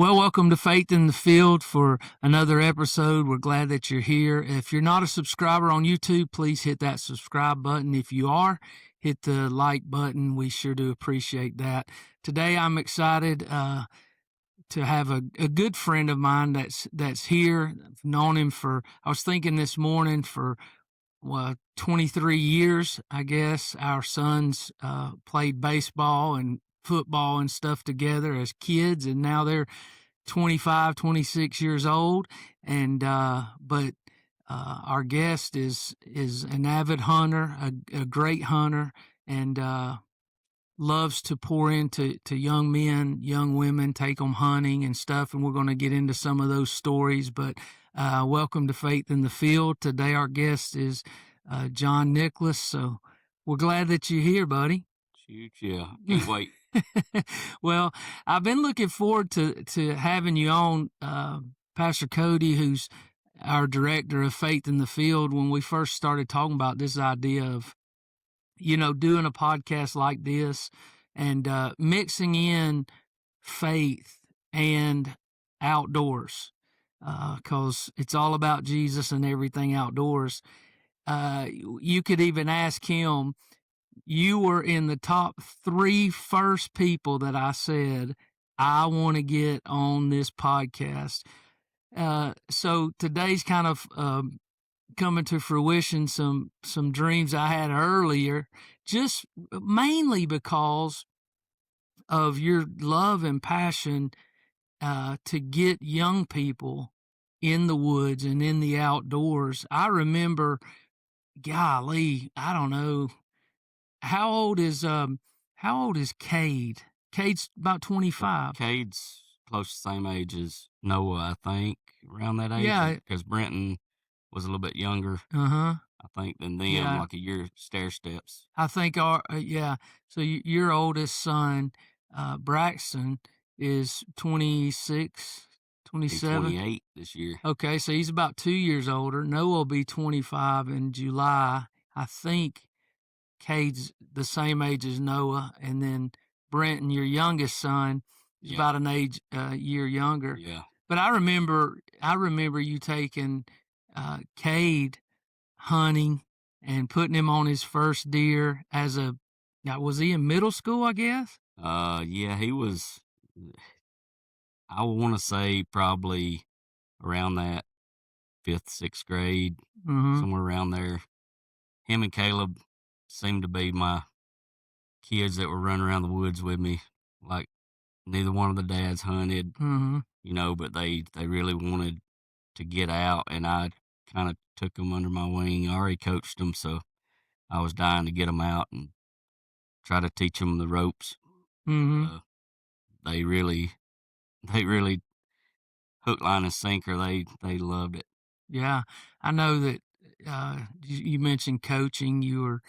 Well, welcome to Faith in the Field for another episode. We're glad that you're here. If you're not a subscriber on YouTube, please hit that subscribe button. If you are, hit the like button. We sure do appreciate that. Today, I'm excited to have a good friend of mine that's here. I've known him I was thinking this morning, for 23 years, I guess. Our sons played baseball and football and stuff together as kids, and now they're 25, 26 years old. And but our guest is an avid hunter, a great hunter, and loves to pour into young men, young women, take them hunting and stuff. And we're going to get into some of those stories. But welcome to Faith in the Field. Today our guest is John Nicholson. So we're glad that you're here, buddy. Shoot, yeah. Can't wait. Well, I've been looking forward to having you on, Pastor Cody, who's our director of Faith in the Field. When we first started talking about this idea of, doing a podcast like this and mixing in faith and outdoors, because it's all about Jesus and everything outdoors. You could even ask him. You were in the top 3 first people that I said, I want to get on this podcast. So today's kind of coming to fruition, some dreams I had earlier, just mainly because of your love and passion to get young people in the woods and in the outdoors. I remember, golly, I don't know, How old is Cade? Cade's about 25. Cade's close to the same age as Noah, I think, around that age. Yeah. Because Brenton was a little bit younger, I think, than them, Yeah. like a year stair steps. I think yeah. So your oldest son, Braxton, is 26, He's 27. 28 this year. Okay, so he's about 2 years older. Noah will be 25 in July. I think Cade's the same age as Noah, and then Brenton, your youngest son, is about an year younger. Yeah. But I remember you taking Cade hunting and putting him on his first deer was he in middle school, I guess? Yeah, he was, I want to say probably around that 5th, 6th grade, somewhere around there. Him and Caleb seemed to be my kids that were running around the woods with me. Like, neither one of the dads hunted, but they really wanted to get out, and I kind of took them under my wing. I already coached them, so I was dying to get them out and try to teach them the ropes. They really hook, line, and sinker. They loved it. Yeah, I know that you mentioned coaching. You were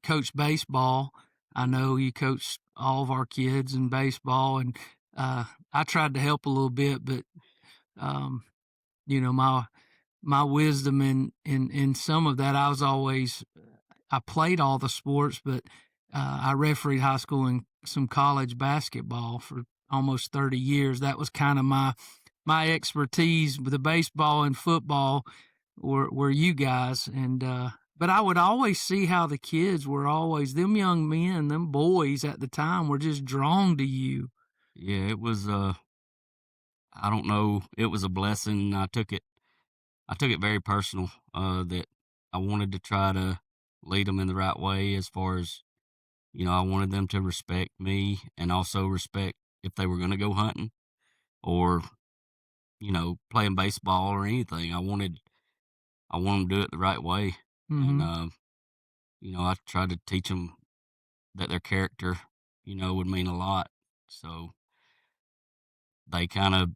coached baseball. I know you coached all of our kids in baseball, and I tried to help a little bit, but my wisdom in some of that, I played all the sports, but I refereed high school and some college basketball for almost 30 years. That was kind of my expertise. With the baseball and football were you guys, and but I would always see how the kids were always, them young men, them boys at the time, were just drawn to you. Yeah, it was I don't know, it was a blessing. I took it very personal, that I wanted to try to lead them in the right way, as far as, I wanted them to respect me, and also respect if they were going to go hunting or, playing baseball or anything. I wanted them to do it the right way. And, I tried to teach them that their character, would mean a lot. So they kind of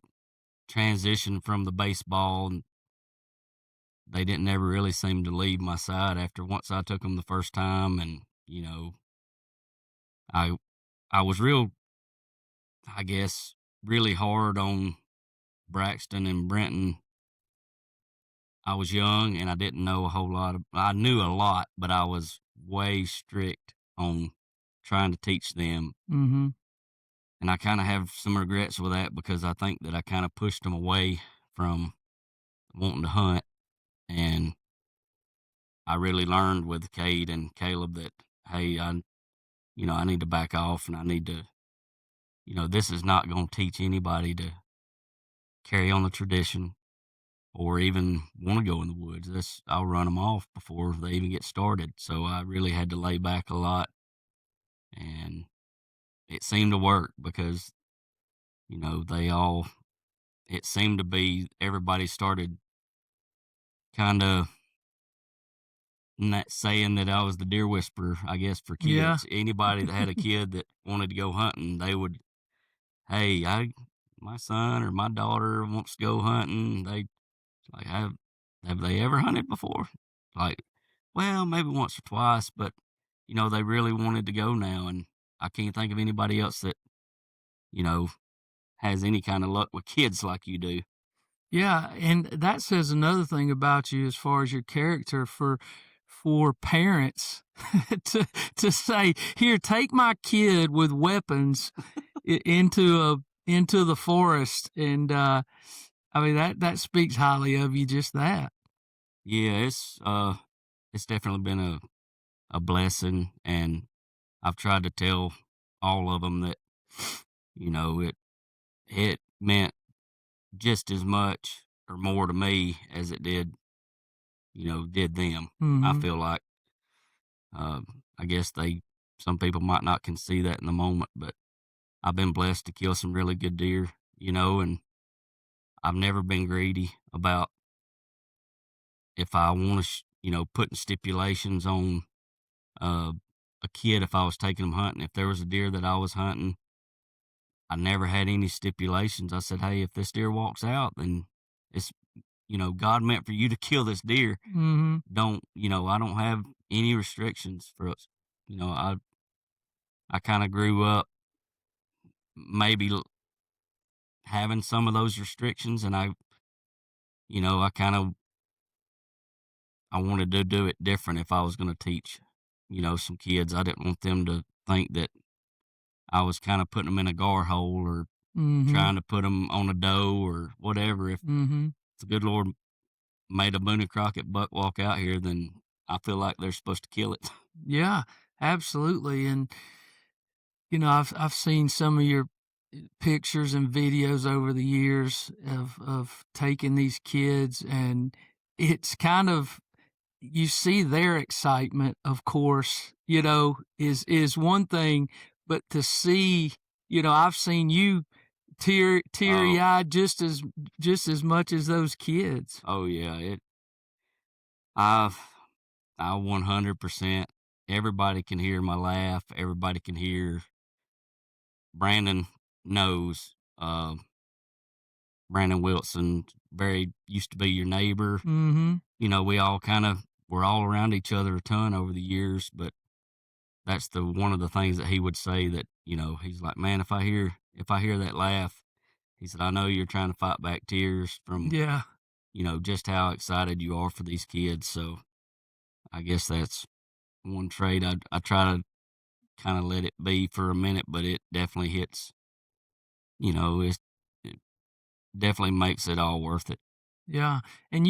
transitioned from the baseball, and they didn't ever really seem to leave my side after once I took them the first time. And, I was really hard on Braxton and Brenton. I was young and I didn't know a whole lot. I knew a lot, but I was way strict on trying to teach them and I kind of have some regrets with that because I think that I kind of pushed them away from wanting to hunt. And I really learned with Cade and Caleb that, hey, I need to back off, and I need to, this is not going to teach anybody to carry on the tradition or even want to go in the woods. I'll run them off before they even get started. So I really had to lay back a lot, and it seemed to work because, they all, it seemed to be everybody started kind of not saying that I was the deer whisperer, I guess, for Yeah. kids. Anybody that had a kid that wanted to go hunting, they would, hey, my son or my daughter wants to go hunting. They like, have they ever hunted before? Like, well, maybe once or twice, but they really wanted to go now, and I can't think of anybody else that you know has any kind of luck with kids like you do. Yeah, and that says another thing about you as far as your character for parents to say, "Here, take my kid with weapons into the forest," and I mean that speaks highly of you. Just that. Yeah, it's definitely been a blessing, and I've tried to tell all of them that it meant just as much or more to me as it did them. I Hmm. feel like I guess some people might not can see that in the moment, but I've been blessed to kill some really good deer, and I've never been greedy about if I want to, putting stipulations on uh, a kid if I was taking them hunting. If there was a deer that I was hunting, I never had any stipulations. I said, hey, if this deer walks out, then it's, God meant for you to kill this deer. Hmm. I don't have any restrictions for us. I kind of grew up maybe having some of those restrictions, and I kind of I wanted to do it different if I was going to teach, some kids. I didn't want them to think that I was kind of putting them in a gar hole or Hmm. trying to put them on a doe or whatever. If Hmm. the good Lord made a Boone and Crockett buck walk out here, then I feel like they're supposed to kill it. Yeah, absolutely. And I've seen some of your pictures and videos over the years of taking these kids, and it's kind of you see their excitement, of course, is one thing, but to see, I've seen you teary Oh, eyed just as much as those kids. oh yeah. I've, I 100%. Everybody can hear my laugh. Everybody can hear. Brandon knows. Brandon Wilson, very used to be your neighbor. Mm-hmm. We all we're all around each other a ton over the years, but that's the one of the things that he would say that, he's like, man, if I hear that laugh, he said, I know you're trying to fight back tears from, Yeah. just how excited you are for these kids. So I guess that's one trait. I try to kind of let it be for a minute, but it definitely hits, it definitely makes it all worth it. Yeah, and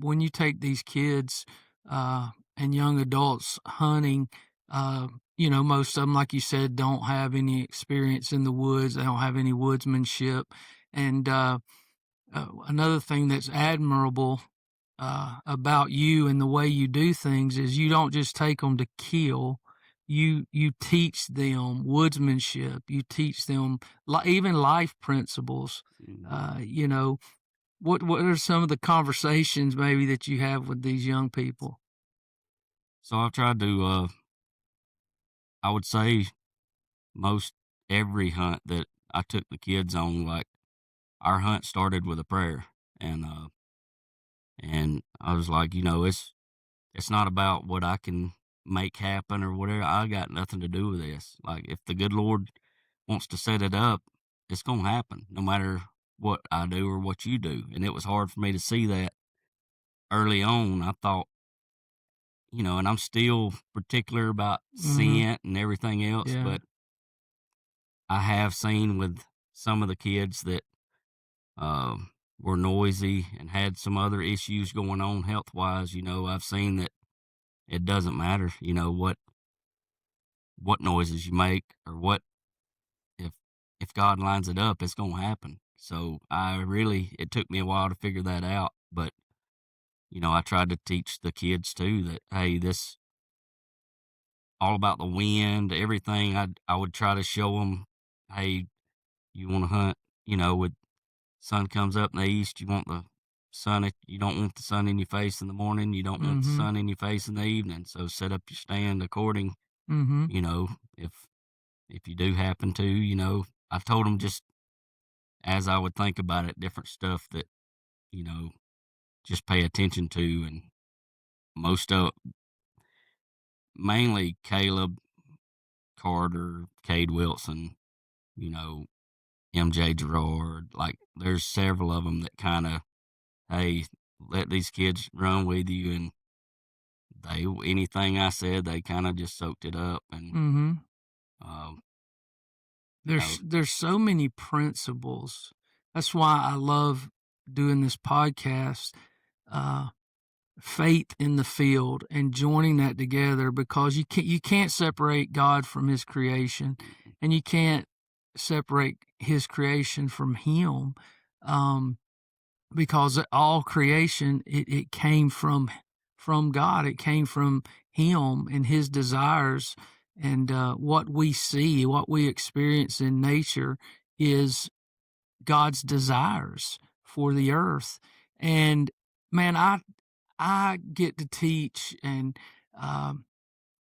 when you take these kids, and young adults hunting, most of them, like you said, don't have any experience in the woods. They don't have any woodsmanship, and another thing that's admirable about you and the way you do things is you don't just take them to kill. You teach them woodsmanship. You teach them even life principles. Mhm. What are some of the conversations maybe that you have with these young people? So I've tried to, I would say most every hunt that I took the kids on, like our hunt started with a prayer, and I was like, it's not about what I can make happen or whatever. I got nothing to do with this. Like if the good Lord wants to set it up, it's gonna happen, no matter what I do or what you do. And it was hard for me to see that early on. I thought, and I'm still particular about Mhm. scent and everything else, Yeah. but I have seen with some of the kids that were noisy and had some other issues going on health wise. I've seen that it doesn't matter. What noises you make, or what if if God lines it up, it's gonna happen. So it took me a while to figure that out, but I tried to teach the kids too that, hey, this all about the wind, everything. I would try to show them, hey, you want to hunt, with sun comes up in the east, you want the you don't want the sun in your face in the morning, you don't want the Mhm. sun in your face in the evening. So set up your stand according, Mhm. if you do happen to, I told them just as I would think about it, different stuff that, you know, just pay attention to. And most of mainly Caleb, Carter, Cade Wilson, you know, MJ Gerard, like there's several of them that kind of, hey, let these kids run with you. And anything I said, they kind of just soaked it up. And, Mhm. um, you know, There's so many principles. That's why I love doing this podcast, uh, faith in the field, and joining that together, because you can't separate God from His creation, and you can't separate His creation from Him, um, because all creation, it came from God. It came from Him and His desires, and what we see, what we experience in nature, is God's desires for the earth. And man, I get to teach, and um,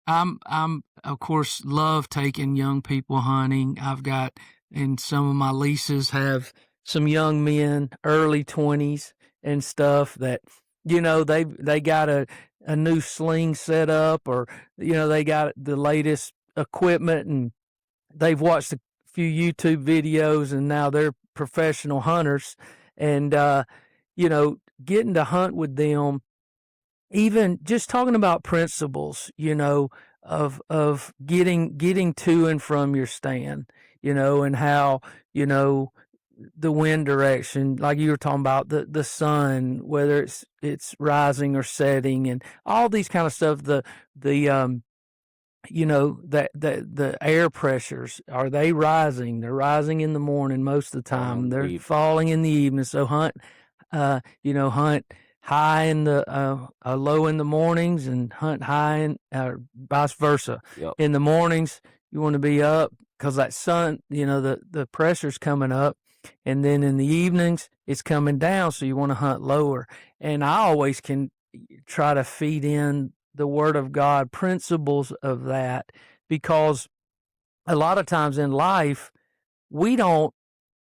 I'm of course love taking young people hunting. I've got, and some of my leases have some young men, early 20s and stuff, that they got a new sling set up, or they got the latest equipment, and they've watched a few YouTube videos, and now they're professional hunters. And getting to hunt with them, even just talking about principles, of getting to and from your stand, and how, the wind direction, like you were talking about, the sun, whether it's rising or setting, and all these kind of stuff. The that the air pressures, are they rising? They're rising in the morning most of the falling time. They're deep. falling in the evening. So hunt high in the low in the mornings, and hunt high in, vice versa. Yep. In the mornings, you want to be up because that sun, the pressure's coming up, and then in the evenings it's coming down, so you want to hunt lower. And I always can try to feed in the Word of God, principles of that, because a lot of times in life we don't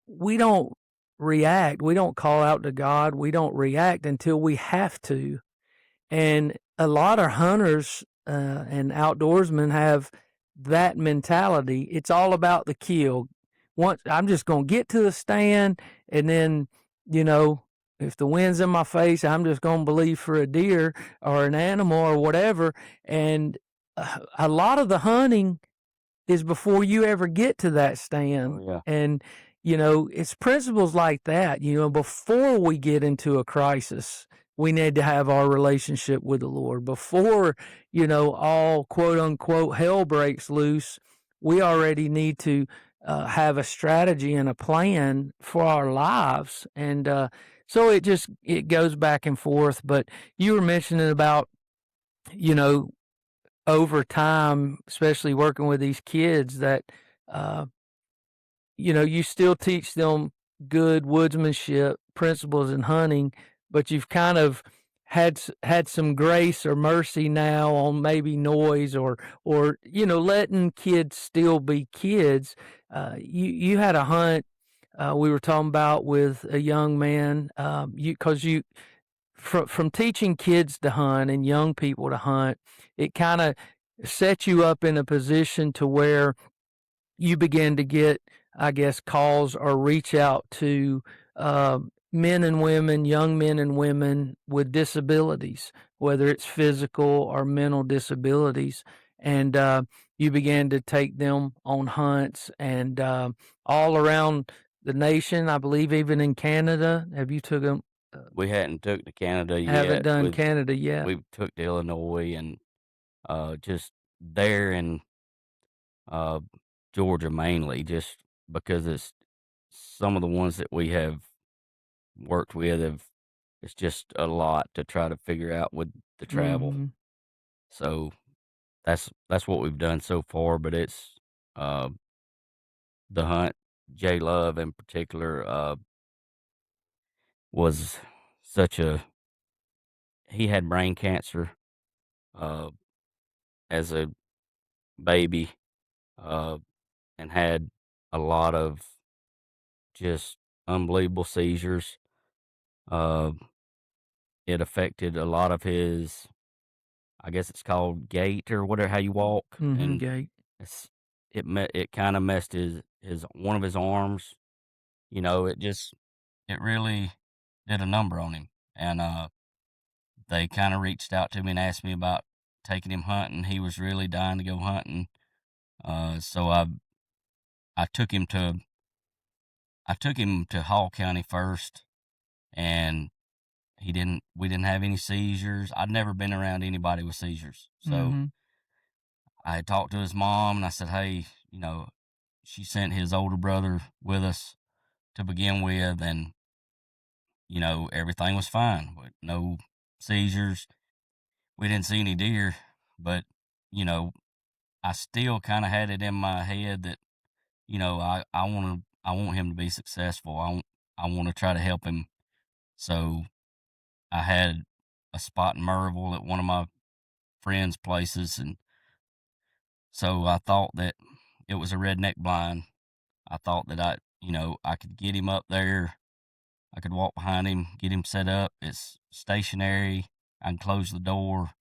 we don't react. We don't call out to God. We don't react until we have to. And a lot of hunters and outdoorsmen have that mentality. It's all about the kill. Once I'm just going to get to the stand, and then, if the wind's in my face, I'm just going to believe for a deer or an animal or whatever. And a lot of the hunting is before you ever get to that stand. Oh, yeah. And, it's principles like that, before we get into a crisis, we need to have our relationship with the Lord. Before, all quote unquote hell breaks loose, we already need to have a strategy and a plan for our lives. And so it goes back and forth. But you were mentioning about, you know, over time, especially working with these kids, that uh, you still teach them good woodsmanship principles in hunting, but you've kind of had some grace or mercy now on maybe noise, or letting kids still be kids. You had a hunt we were talking about with a young man, because from teaching kids to hunt and young people to hunt, it kind of sets you up in a position to where you begin to get, I guess, calls or reach out to men and women, young men and women with disabilities, whether it's physical or mental disabilities. And you began to take them on hunts and all around the nation. I believe even in Canada. Have you took them? We hadn't took to Canada Haven't yet. done Canada yet. We took to Illinois and just there in uh, Georgia mainly, just because it's some of the ones that we have worked with have it's just a lot to try to figure out with the travel. Mhm. So that's what we've done so far. But it's uh, the hunt. J Love in particular was such a he had brain cancer uh, as a baby uh, and had a lot of just unbelievable seizures. Uh, it affected a lot of his, I guess it's called gait or whatever, how you walk, Mhm. and Gate. it's, it kind of messed his one of his arms. It really did a number on him, and they kind of reached out to me and asked me about taking him hunting. He was really dying to go hunting, so I took him to Hall County first, and we didn't have any seizures. I'd never been around anybody with seizures. So Mhm. I had talked to his mom and I said, hey, she sent his older brother with us to begin with, and, everything was fine with no seizures. We didn't see any deer, but, you know, I still kind of had it in my head that, I want him to be successful. I want to try to help him. So I had a spot in Merville at one of my friends' places, and so I thought that it was a redneck blind. I thought that I could get him up there. I could walk behind him, get him set up. It's stationary. I can close the door.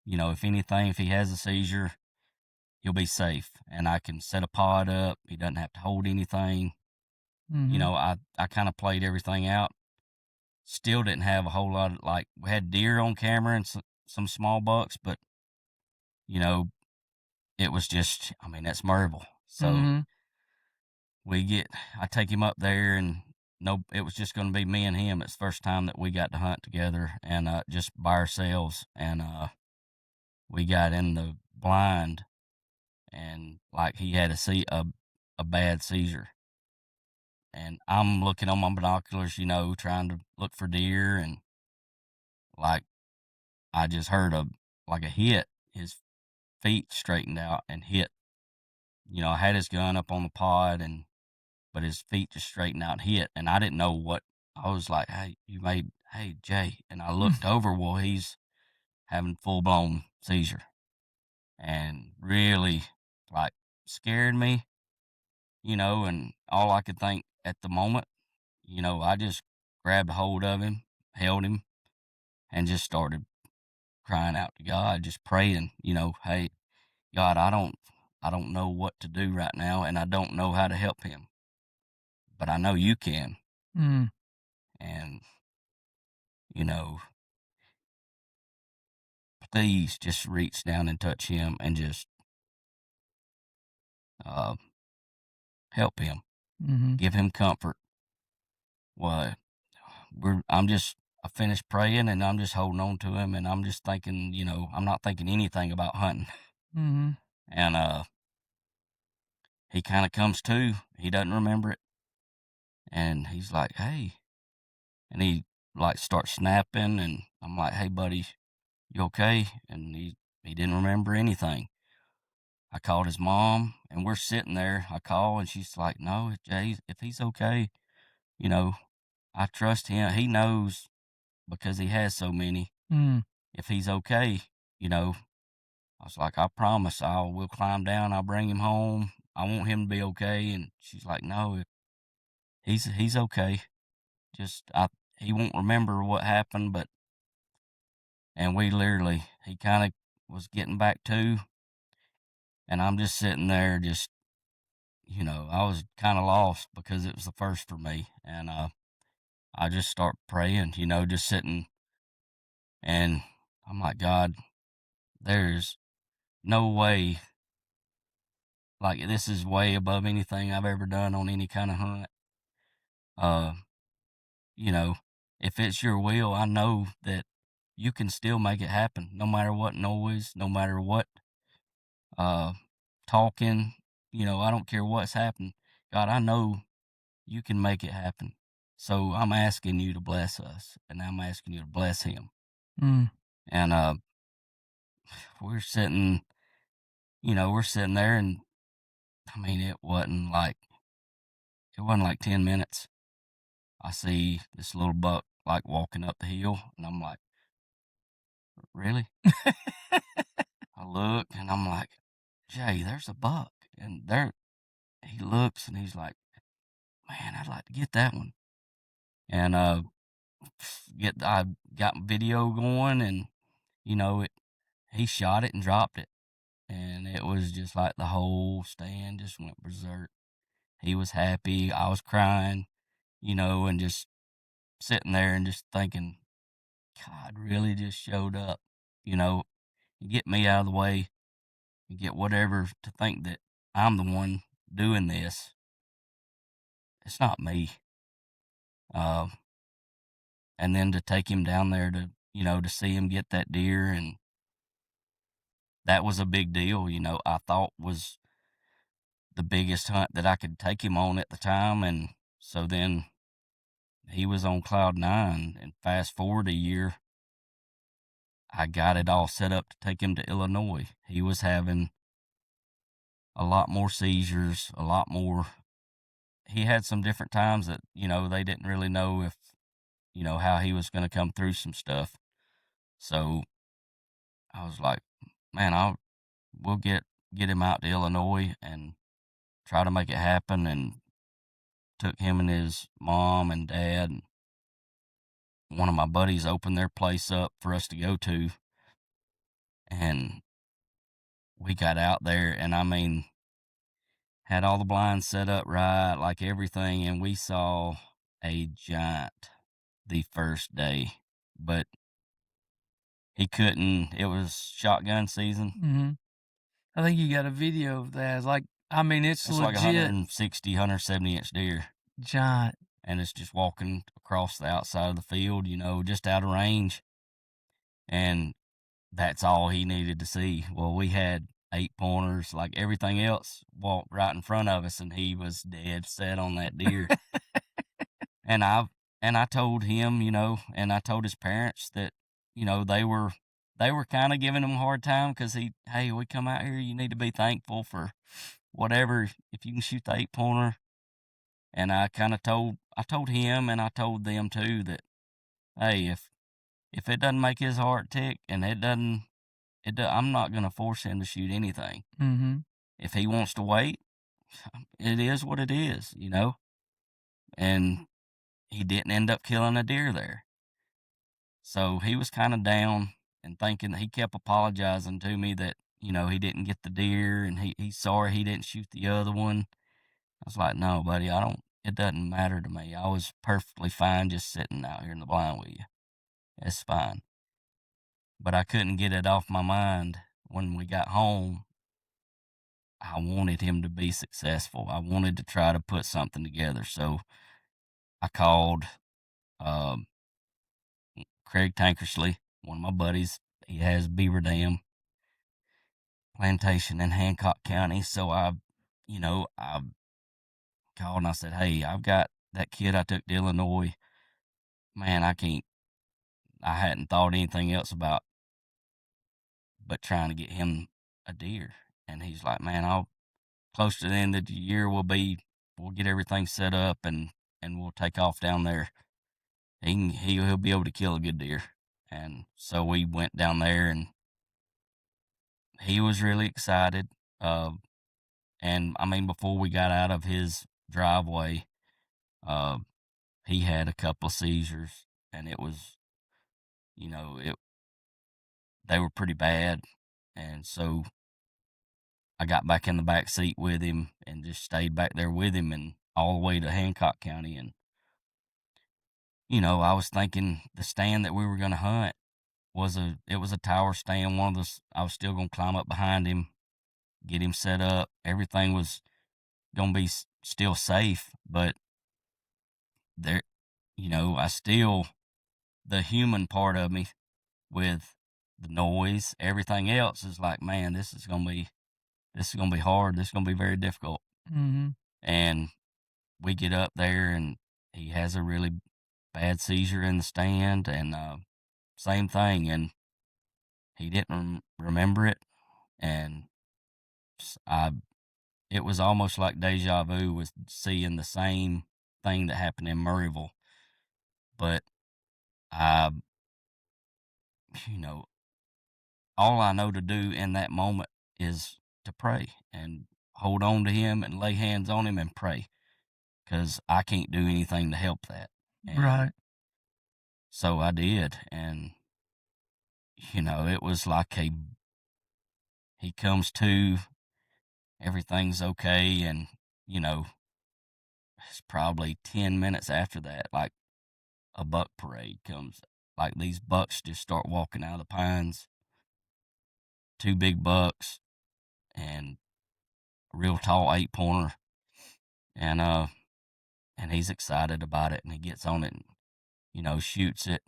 If anything, if he has a seizure, he'll be safe. And I can set a pod up. He doesn't have to hold anything. Mhm. I kind of played everything out. Still didn't have a whole lot of, like, we had deer on camera and some small bucks, but, you know, it was just, I mean, that's Merville. So Mhm. I take him up there, and no, it was just going to be me and him. It's the first time that we got to hunt together and just by ourselves. And we got in the blind, and like he had a bad seizure. And I'm looking on my binoculars, trying to look for deer, and like I just heard a hit. His feet straightened out and hit. I had his gun up on the pod, but his feet just straightened out and hit, and I didn't know what. I was like, hey, Jay, and I looked over, well, he's having full-blown seizure, and really, like, scared me, and all I could think at the moment, I just grabbed a hold of him, held him, and just started crying out to God, just praying, hey, God, I don't know what to do right now, and I don't know how to help him, but I know you can, Mm. and, you know, please just reach down and touch him and just uh, help him, Mhm. give him comfort. Well, I finished praying and I'm just holding on to him, and I'm just thinking, I'm not thinking anything about hunting. Mhm. And he kind of comes to, he doesn't remember it, and he's like, hey, and he like starts snapping, and I'm like, hey, buddy, you okay? And he didn't remember anything. I called his mom, and we're sitting there. I call, and she's like, no, Jay, if he's okay, you know, I trust him. He knows because he has so many. Mm. If he's okay, you know, I was like, I promise we'll climb down. I'll bring him home. I want him to be okay. And she's like, no, he's okay. He won't remember what happened, and he kind of was getting back to, and I'm just sitting there, just, I was kind of lost because it was the first for me. And, I just start praying, just sitting, and I'm like, God, there's no way like this is way above anything I've ever done on any kind of hunt. Uh, you know, if it's your will, I know that you can still make it happen, no matter what noise, no matter what uh talking. I don't care what's happened. God, I know you can make it happen. So I'm asking you to bless us, and I'm asking you to bless him. Mm. And we're sitting, we're sitting there, and I mean, it wasn't like 10 minutes. I see this little buck like walking up the hill, and I'm like, really? I look, and I'm like, Jay, there's a buck, and there he looks, and he's like, man, I'd like to get that one. And I got video going, and he shot it and dropped it, and it was just like the whole stand just went berserk. He was happy, I was crying, and just sitting there and just thinking, God really just showed up, you know, and get me out of the way and get whatever to think that I'm the one doing this. It's not me. Uh, and then to take him down there to see him get that deer, and that was a big deal, I thought was the biggest hunt that I could take him on at the time. And so then he was on cloud nine, and fast forward a year, I got it all set up to take him to Illinois. He was having a lot more seizures, a lot more. He had some different times that, they didn't really know if, how he was going to come through some stuff. So I was like, man, we'll get him out to Illinois and try to make it happen. And took him and his mom and dad, and one of my buddies opened their place up for us to go to. And we got out there, and I mean, had all the blinds set up right, like everything, and we saw a giant the first day. But he couldn't, it was shotgun season. Mm-hmm. I think you got a video of that. It's like, I mean, it's like a legit 160, 170-inch deer. giant. And it's just walking across the outside of the field, just out of range. And that's all he needed to see. Well, we had 8 pointers, like everything else, walked right in front of us, and he was dead set on that deer. and I told him, and I told his parents that, they were kind of giving him a hard time because hey, we come out here, you need to be thankful for whatever, if you can shoot the 8 pointer. And I told him, and I told them too, that hey, if it doesn't make his heart tick, and I'm not gonna force him to shoot anything. Mm-hmm. If he wants to wait, it is what it is, And he didn't end up killing a deer there. So he was kind of down and thinking, he kept apologizing to me that, he didn't get the deer, and he's sorry he didn't shoot the other one. I was like, no, buddy, it doesn't matter to me. I was perfectly fine just sitting out here in the blind with you. It's fine. But I couldn't get it off my mind when we got home. I wanted him to be successful. I wanted to try to put something together. So I called um, Craig Tankersley, one of my buddies. He has Beaver Dam Plantation in Hancock County. So I called and I said, hey, I've got that kid I took to Illinois. Man, I hadn't thought anything else about but trying to get him a deer. And he's like, man, I'll close to the end of the year, we'll get everything set up, and we'll take off down there. He'll be able to kill a good deer. And so we went down there, and he was really excited. And I mean, before we got out of his driveway, uh, he had a couple of seizures, and it was, they were pretty bad. And so I got back in the back seat with him and just stayed back there with him, and all the way to Hancock County. And, I was thinking the stand that we were going to hunt was a tower stand. I was still going to climb up behind him, get him set up. Everything was gonna be still safe, but there, I still, the human part of me with the noise, everything else is like, man, this is gonna be hard. This is gonna be very difficult. Mhm. And we get up there, and he has a really bad seizure in the stand, and same thing, and he didn't remember it, and I it was almost like deja vu with seeing the same thing that happened in Murrayville, but I, you know, all I know to do in that moment is to pray and hold on to him and lay hands on him and pray, because I can't do anything to help that. And Right. so I did, and it was like he comes to, everything's okay, and it's probably 10 minutes after that, like, a buck parade comes. Like, these bucks just start walking out of the pines, two big bucks and a real tall 8-pointer, and and he's excited about it, and he gets on it and shoots it.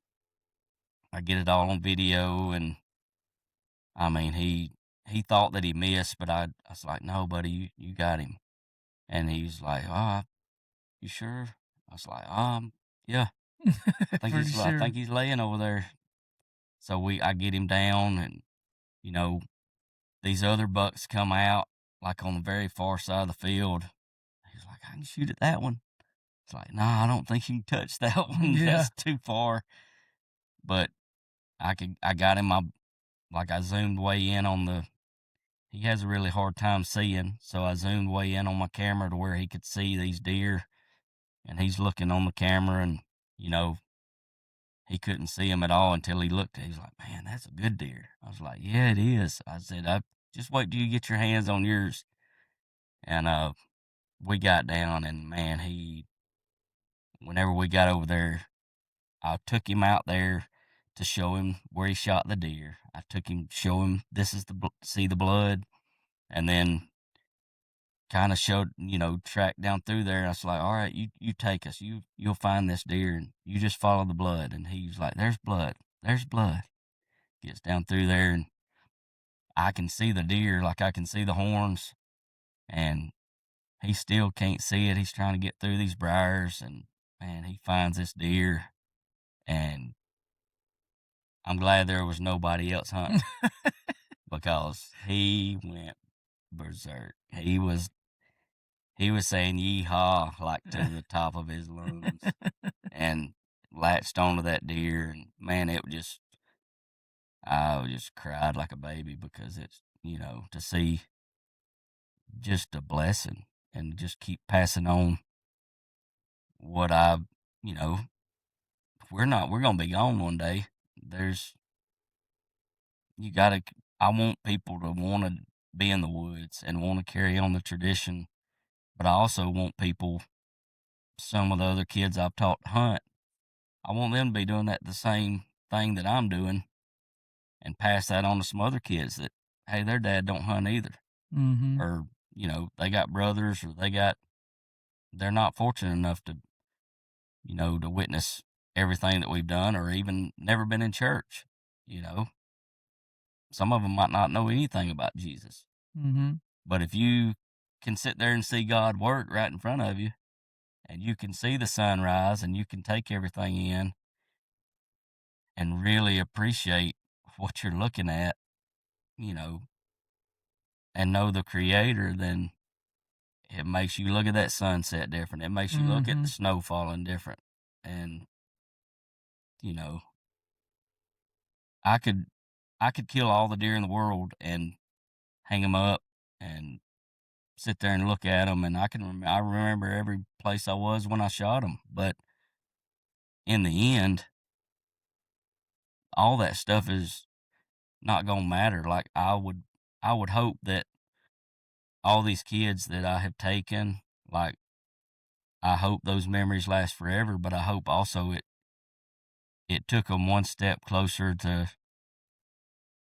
I get it all on video, and I mean, he thought that he missed, but I was like, no, buddy, you got him. And he's like, you sure? I was like, yeah, Pretty I sure. think he's laying over there. So I get him down, and you know these other bucks come out, like, on the very far side of the field. He's like, I can shoot at that one. It's like, nah, I don't think you can touch that one. Yeah. That's too far. But I got him. I zoomed way in on the. He has a really hard time seeing, so I zoomed way in on my camera to where he could see these deer, and he's looking on the camera, and you know he couldn't see him at all until he looked. He's like, man, that's a good deer. I was like, yeah, it is. I said, I just wait till you get your hands on yours. And we got down, and man, whenever we got over there, I took him out there to show him where he shot the deer. I took him, show him this is see the blood, and then kind of showed, tracked down through there. I was like, all right, you take us, you'll find this deer, and you just follow the blood. And he was like, there's blood, there's blood. Gets down through there, and I can see the deer, like I can see the horns, and he still can't see it. He's trying to get through these briars, and man, he finds this deer, and I'm glad there was nobody else hunting, because he went berserk. He was saying yeehaw like to the top of his lungs, and latched onto that deer, and man, I just cried like a baby, because it's, to see just a blessing, and just keep passing on what you know, we're going to be gone one day. There's, you got to, I want people to want to be in the woods and want to carry on the tradition, but I also want people, some of the other kids I've taught to hunt, I want them to be doing the same thing that I'm doing, and pass that on to some other kids that, hey, their dad don't hunt either. Mhm. Or, they got brothers, or they're not fortunate enough to, to witness everything that we've done, or even never been in church. You know, some of them might not know anything about Jesus. Mhm. But if you can sit there and see God work right in front of you, and you can see the sunrise, and you can take everything in and really appreciate what you're looking at, you know, and know the creator, then it makes you look at that sunset different. It makes you look at the Mhm. snow falling different. And, you know, I could I could kill all the deer in the world and hang them up and sit there and look at them, and I remember every place I was when I shot them. But in the end, all that stuff is not gonna matter. Like, I would hope that all these kids that I have taken, like, I hope those memories last forever. But I hope also it took them one step closer to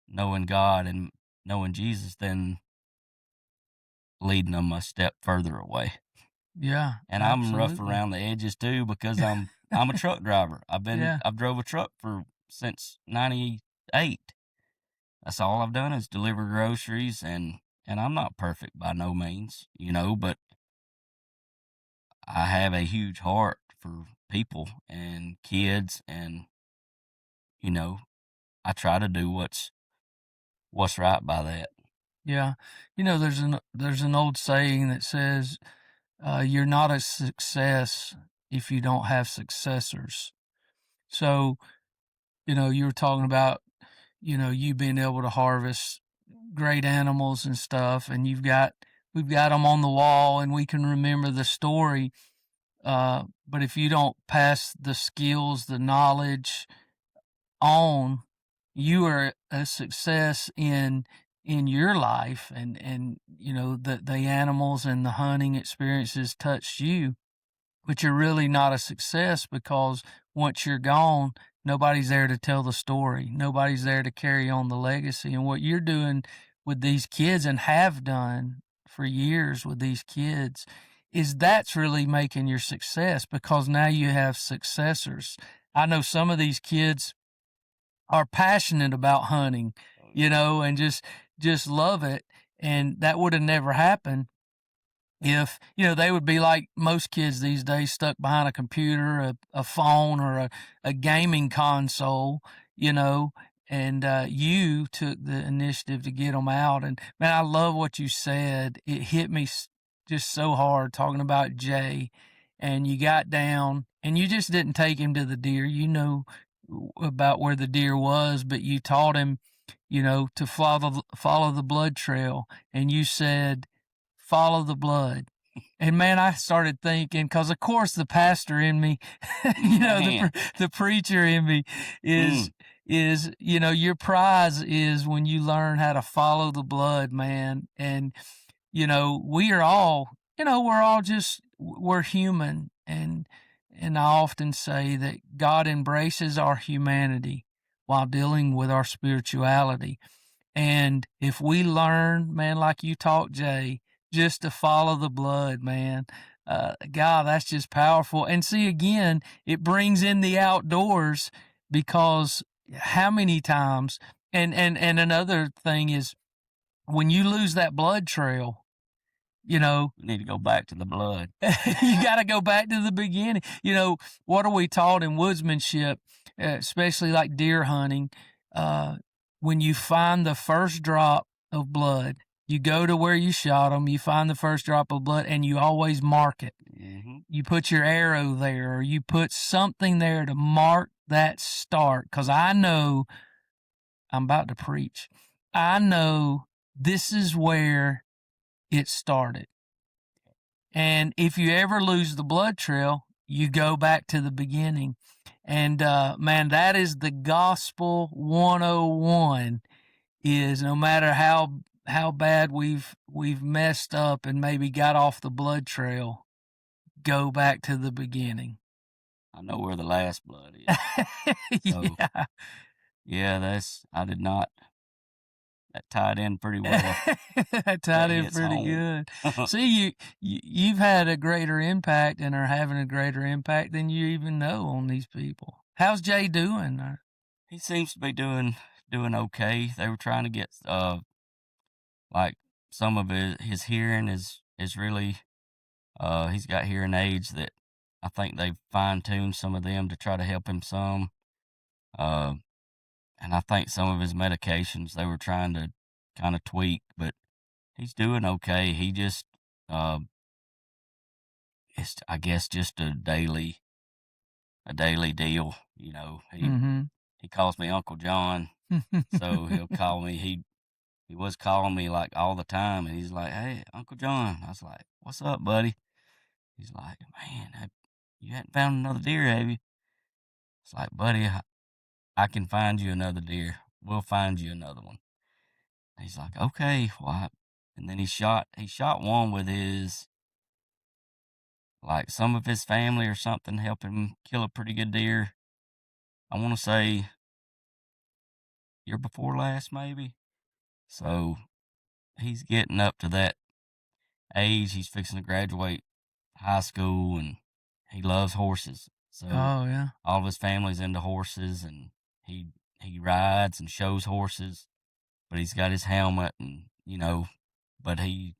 knowing God and knowing Jesus than leading them a step further away. Yeah, And I'm rough absolutely. around the edges too because I'm a truck driver. Yeah, I've drove a truck for since '98. That's all I've done is deliver groceries, and I'm not perfect by no means, but I have a huge heart for people and kids, and you know, I try to do what's right by that. yeah. There's an old saying that says, "You're not a success if you don't have successors." So, you were talking about, you being able to harvest great animals and stuff, and we've got them on the wall, and we can remember the story. But if you don't pass the skills, the knowledge on, you are a success in your life, and the animals and the hunting experiences touched you, but you're really not a success because once you're gone, nobody's there to tell the story. Nobody's there to carry on the legacy. And what you're doing with these kids and have done for years with these kids is that's really making your success because now you have successors. I know some of these kids are passionate about hunting, Oh, yeah. and just love it. And that would have never happened if they would be like most kids these days, stuck behind a computer, a phone, or a gaming console, you know and you took the initiative to get them out. And man, I love what you said. It hit me just so hard talking about Jay. And you got down and you just didn't take him to the deer. About where the deer was, but you taught him to follow the blood trail. And you said, follow the blood. And man, I started thinking, because of course the pastor in me, Man. the preacher in me is Mm. your prize is when you learn how to follow the blood, man. And we are all, we're human. And I often say that God embraces our humanity while dealing with our spirituality. And if we learn, man, like you taught Jay, just to follow the blood, man, God, that's just powerful. And see, again, it brings in the outdoors because how many times, and another thing is when you lose that blood trail, you know, You need to go back to the blood. you got to go back to the beginning. What are we taught in woodsmanship, especially like deer hunting? Uh, when you find the first drop of blood, you go to where you shot them, you find the first drop of blood, and you always mark it. Mm-hmm. You put your arrow there, or you put something there to mark that start. Because I know I'm about to preach. I know this is where it started. And if you ever lose the blood trail, you go back to the beginning. And man, that is the gospel 101, is no matter how bad we've messed up and maybe got off the blood trail, go back to the beginning. I know where the last blood is. So Yeah. yeah, I did not. That tied in pretty well. That That tied in hits pretty home. good. See, you've had a greater impact and are having a greater impact than you even know on these people. How's Jay doing? He seems to be doing okay. They were trying to get like some of his hearing is really he's got hearing aids that I think they've fine tuned some of them to try to help him some. Uh, and I think some of his medications they were trying to kind of tweak, but he's doing okay. He just uh, it's I guess just a daily deal. Mm-hmm. He calls me Uncle John, so he'll call me. He was calling me like all the time, and he's like, "Hey, Uncle John." I was like, "What's up, buddy?" He's like, "Man, you hadn't found another deer, have you?" It's like, "Buddy, I can find you another deer. We'll find you another one." He's like, "Okay, well," and then he shot one with his like some of his family or something helped him kill a pretty good deer. I want to say year before last, maybe. So he's getting up to that. age. He's fixing to graduate high school, and he loves horses. So Oh, yeah. all of his family's into horses, and he he rides and shows horses. But he's got his helmet, and but he's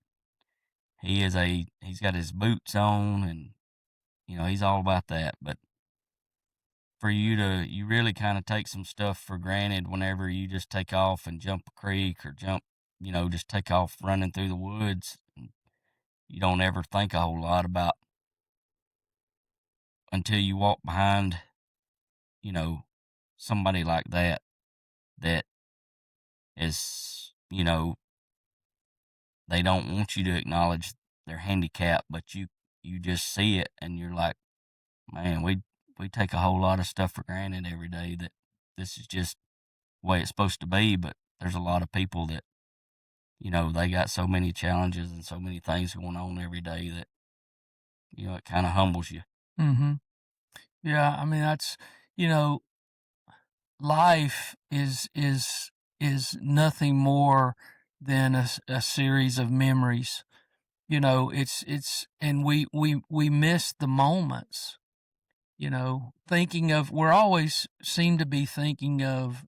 got his boots on, and he's all about that. But for you really kind of take some stuff for granted whenever you just take off and jump a creek or just take off running through the woods. And you don't ever think a whole lot about until you walk behind, you know, somebody like that is, they don't want you to acknowledge their handicap, but you just see it and you're like, man, we take a whole lot of stuff for granted every day that this is just the way it's supposed to be. But there's a lot of people that, they got so many challenges and so many things going on every day that, it kind of humbles you. Mhm. Yeah, I mean, that's you know, life is nothing more than a series of memories. It's and we miss the moments. Thinking of we're always seem to be thinking of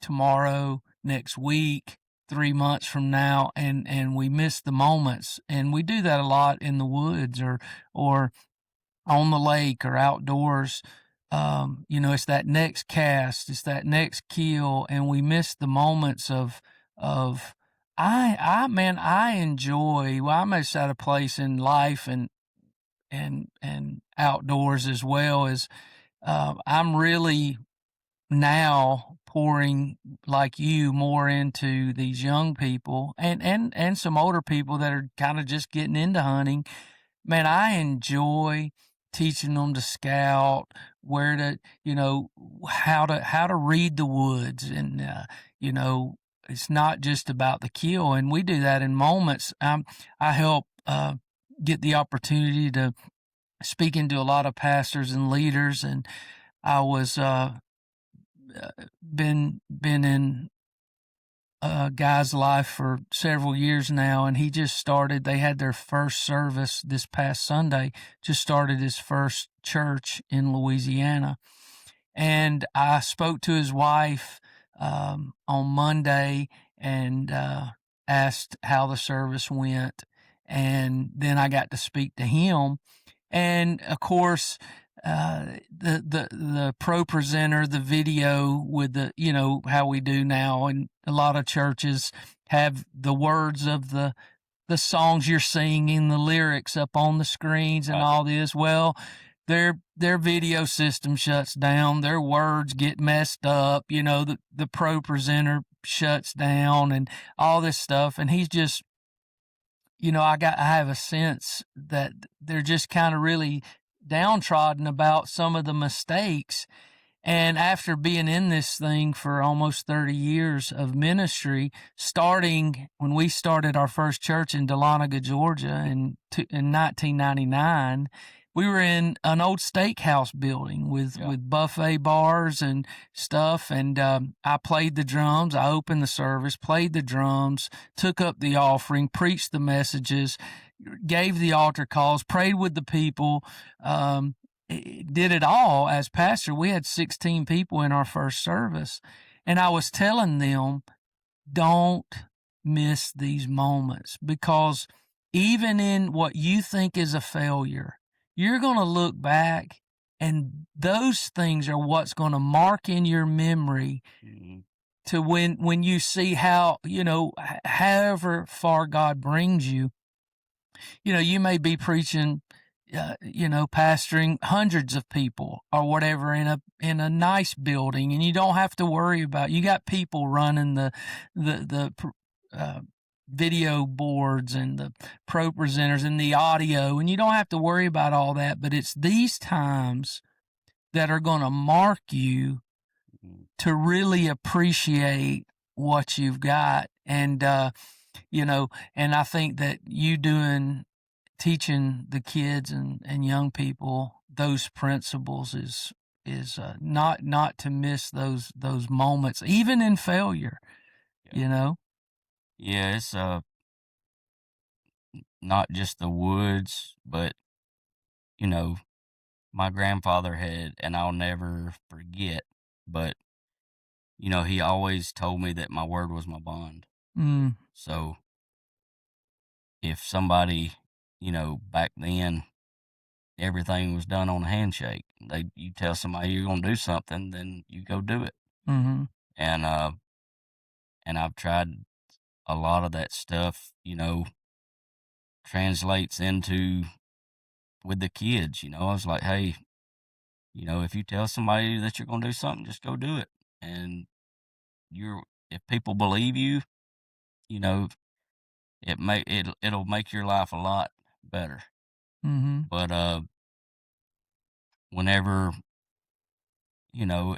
tomorrow, next week, 3 months from now, and we miss the moments, and we do that a lot in the woods or on the lake or outdoors. It's that next cast, it's that next kill, and we miss the moments of I enjoy. Well, I'm just at a place in life and outdoors as well as I'm really now pouring like you more into these young people and some older people that are kind of just getting into hunting. Man, I enjoy teaching them to scout, where to, how to read the woods, and you know, it's not just about the kill, and we do that in moments. I help get the opportunity to speak into a lot of pastors and leaders, and I was been in a guy's life for several years now, and he just started. They had their first service this past Sunday. Just started his first church in Louisiana, and I spoke to his wife on Monday and asked how the service went, and then I got to speak to him, and of course, the pro presenter, the video with the how we do now, and a lot of churches have the words of the songs you're singing, the lyrics up on the screens and Right. all this. Well, their video system shuts down, their words get messed up, the pro presenter shuts down and all this stuff, and he's just I have a sense that they're just kind of really downtrodden about some of the mistakes. And after being in this thing for almost 30 years of ministry, starting when we started our first church in Dahlonega, Georgia in 1999, we were in an old steakhouse building with buffet bars and stuff. And I played the drums. I opened the service, played the drums, took up the offering, preached the messages, gave the altar calls, prayed with the people. Did it all as pastor. We had 16 people in our first service, and I was telling them, don't miss these moments, because even in what you think is a failure, you're going to look back, and those things are what's going to mark in your memory to when you see how, however far God brings you. You may be preaching, pastoring hundreds of people or whatever in a nice building, and you don't have to worry about. You got people running the video boards and the pro presenters and the audio, and you don't have to worry about all that. But it's these times that are going to mark you to really appreciate what you've got, and and I think that you teaching the kids and young people those principles is not to miss those moments, even in failure. Yeah. Yeah, it's not just the woods, but, you know, my grandfather had, and I'll never forget, but, he always told me that my word was my bond. Mm, So if somebody, back then, everything was done on a handshake. You tell somebody you're gonna do something, then you go do it. mhm, And I've tried a lot of that stuff, translates into with the kids. I was like, hey, if you tell somebody that you're gonna do something, just go do it. And you're if people believe you, you know, it'll make your life a lot better. mhm. But whenever, you know,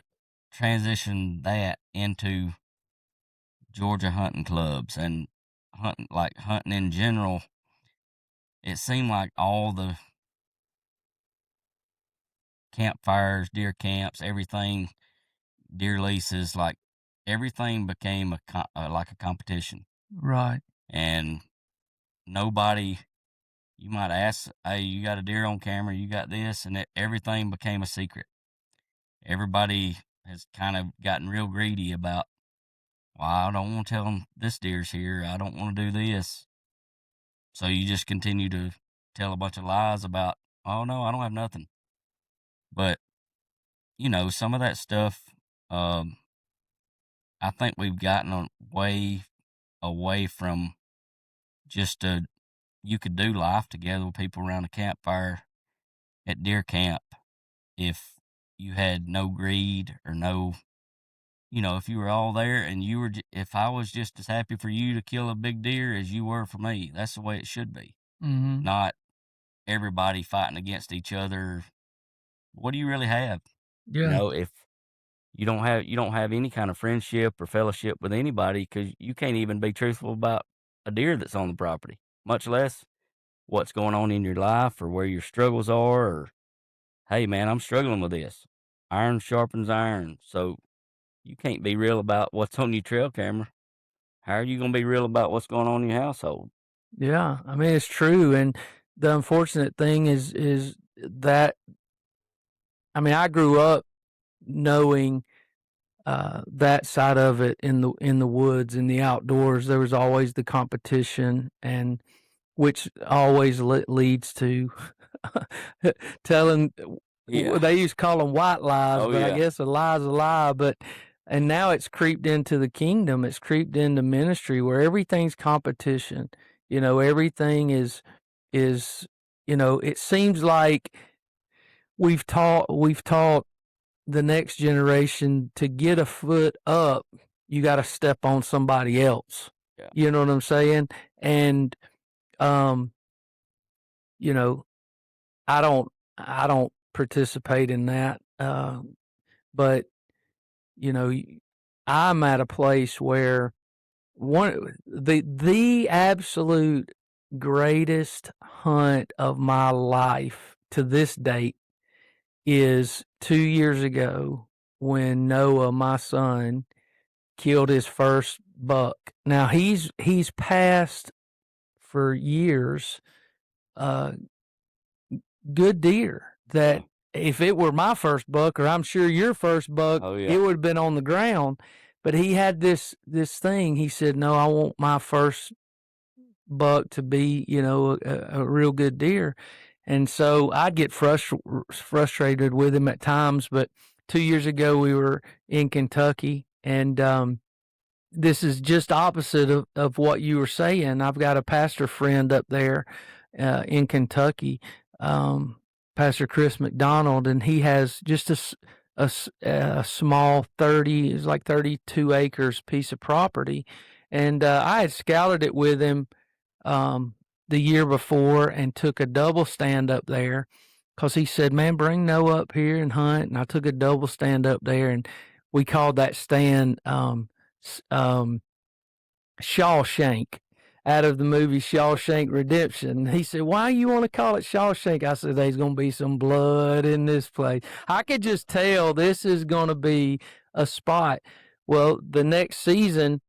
transition that into Georgia hunting clubs and hunting in general, it seemed like all the campfires, deer camps, everything, deer leases, like everything became like a competition. Right. And nobody, you might ask, hey, you got a deer on camera, you got this, and everything became a secret. Everybody has kind of gotten real greedy about, well, I don't want to tell them this deer's here. I don't want to do this. So you just continue to tell a bunch of lies about, oh no, I don't have nothing. But, some of that stuff, um, I think we've gotten way away from just you could do life together with people around a campfire at deer camp if you had no greed or no, if you were all there and if I was just as happy for you to kill a big deer as you were for me. That's the way it should be. Mhm. Not everybody fighting against each other. What do you really have? Yeah. If you don't have any kind of friendship or fellowship with anybody, because you can't even be truthful about a deer that's on the property, much less what's going on in your life or where your struggles are, or, hey man, I'm struggling with this. Iron sharpens iron. So you can't be real about what's on your trail camera. How are you going to be real about what's going on in your household? Yeah. I mean, it's true, and the unfortunate thing is that I mean, I grew up knowing that side of it in the woods, in the outdoors. There was always the competition, and which always leads to telling. Yeah. They used to call them white lies, Oh but I yeah. guess a lie's a lie. But and now it's creeped into the kingdom. It's creeped into ministry where everything's competition. Everything is. It seems like we've taught the next generation to get a foot up, you got to step on somebody else. Yeah. You know what I'm saying? And um, you know, I don't participate in that. But you know, I'm at a place where the absolute greatest hunt of my life to this date is 2 years ago when Noah, my son, killed his first buck. Now he's passed for years uh good deer Yeah. that if it were my first buck, or I'm sure your first buck, Oh it yeah. would have been on the ground. But he had this thing. He said, "No, I want my first buck to be, a real good deer." And so I'd get frustrated with him at times. But 2 years ago, we were in Kentucky, and this is just opposite of what you were saying. I've got a pastor friend up there in Kentucky, um, Pastor Chris McDonald, and he has just a small 30, it's like 32 acres piece of property. And I had scouted it with him um, the year before and took a double stand up there because he said, "Man, bring Noah up here and hunt." And I took a double stand up there, and we called that stand s- um, Shawshank, out of the movie Shawshank Redemption. He said, "Why you want to call it Shawshank?" I said, "There's going to be some blood in this place." I could just tell this is going to be a spot. Well, the next season,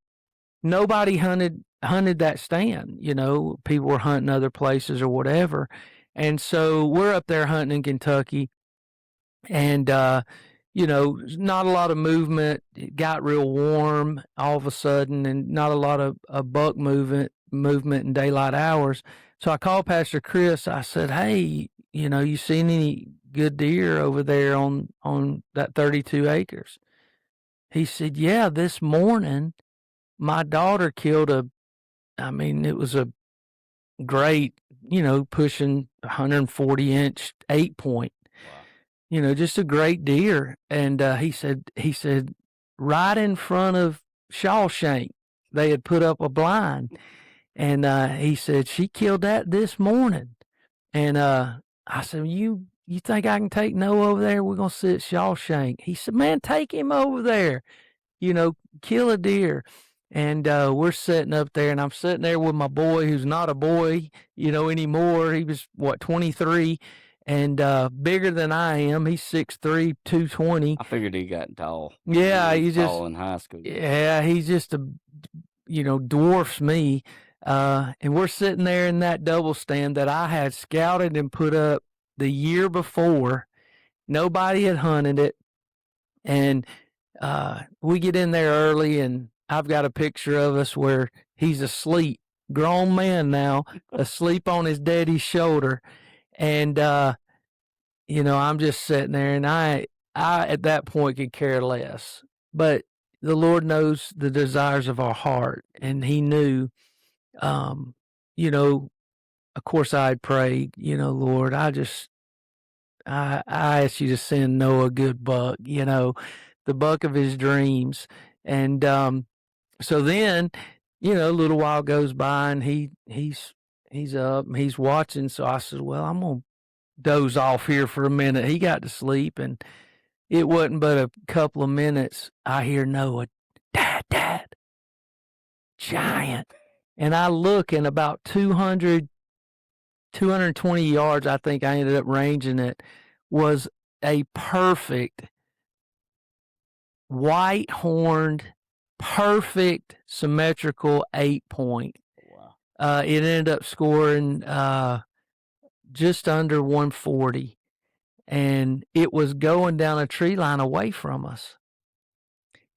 nobody hunted that stand. You know, people were hunting other places or whatever. And so we're up there hunting in Kentucky, and you know, not a lot of movement. It got real warm all of a sudden, and not a lot of buck movement in daylight hours. So I called Pastor Chris. I said, "Hey, you know, you seen any good deer over there on that 32 acres?" He said, "Yeah, this morning my daughter killed a. I mean, it was a great, you know, pushing 140-inch 8 point. Wow. You know, just a great deer." And he said, right in front of Shawshank, they had put up a blind, and he said she killed that this morning. And I said, you think I can take Noah over there? We're gonna sit Shawshank. He said, man, take him over there. You know, kill a deer. And we're sitting up there, and I'm sitting there with my boy, who's not a boy, you know, anymore. He was, what, 23, and bigger than I am. He's 6'3", 220. I figured he got tall. Yeah, He was he's tall just, in high school. yeah, he's just you know, dwarfs me. And we're sitting there in that double stand that I had scouted and put up the year before. Nobody had hunted it. And we get in there early, and I've got a picture of us where he's asleep, grown man now, asleep on his daddy's shoulder. And, you know, I'm just sitting there, and I at that point could care less. But the Lord knows the desires of our heart, and he knew, you know, of course I had prayed, you know, Lord, I asked you to send Noah a good buck, you know, the buck of his dreams. And so then, you know, a little while goes by, and he's up and he's watching. So I said, well, I'm gonna doze off here for a minute. He got to sleep, and it wasn't but a couple of minutes. I hear Noah, Dad, giant. And I look, and about 220 yards, I think I ended up ranging it, was a perfect white horned, perfect symmetrical 8 point. Wow. It ended up scoring just under 140, and it was going down a tree line away from us.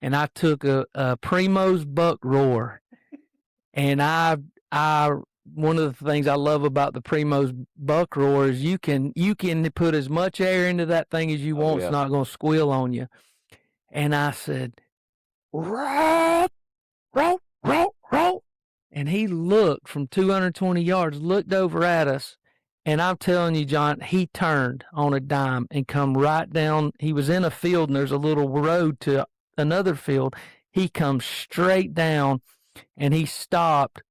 And I took a Primo's buck roar, and I one of the things I love about the Primo's buck roar is you can put as much air into that thing as you want. Yeah. It's not going to squeal on you. And I said, row, row, row, row. And he looked from 220 yards, looked over at us. And I'm telling you, John, he turned on a dime and come right down. He was in a field, and there's a little road to another field. He comes straight down, and he stopped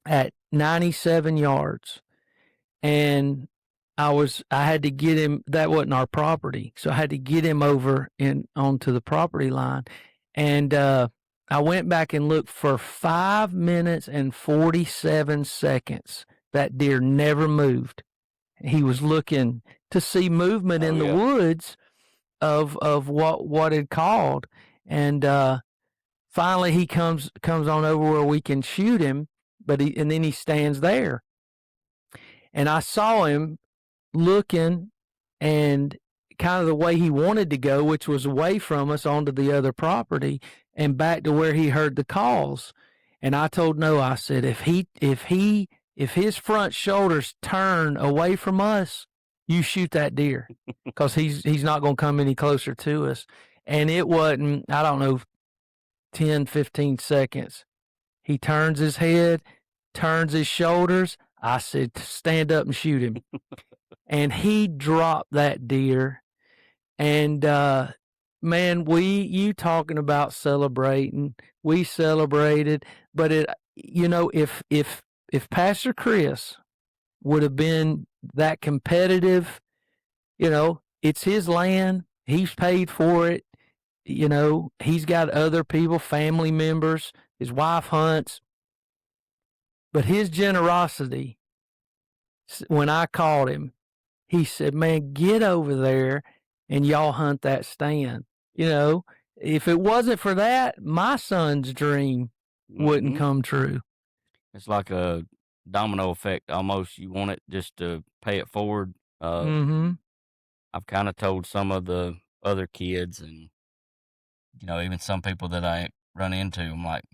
at 97 yards. And I had to get him. That wasn't our property, so I had to get him over onto the property line. And I went back and looked for 5 minutes and 47 seconds. That deer never moved. He was looking to see movement in the woods of what had called. And finally he comes on over where we can shoot him, and then he stands there. And I saw him looking, and kind of the way he wanted to go, which was away from us onto the other property and back to where he heard the calls. And I told Noah, I said, if his front shoulders turn away from us, you shoot that deer, because he's not going to come any closer to us. And it wasn't, I don't know, 10, 15 seconds. He turns his head, turns his shoulders. I said, stand up and shoot him. And he dropped that deer. And man, you talking about celebrating, we celebrated. But if Pastor Chris would have been that competitive, it's his land, he's paid for it, he's got other people, family members, his wife hunts. But his generosity, when I called him, he said, man, get over there and y'all hunt that stand. If it wasn't for that, my son's dream wouldn't Mhm. come true. It's like a domino effect almost. You want it just to pay it forward. Mhm. I've kinda told some of the other kids and, even some people that I run into, I'm like,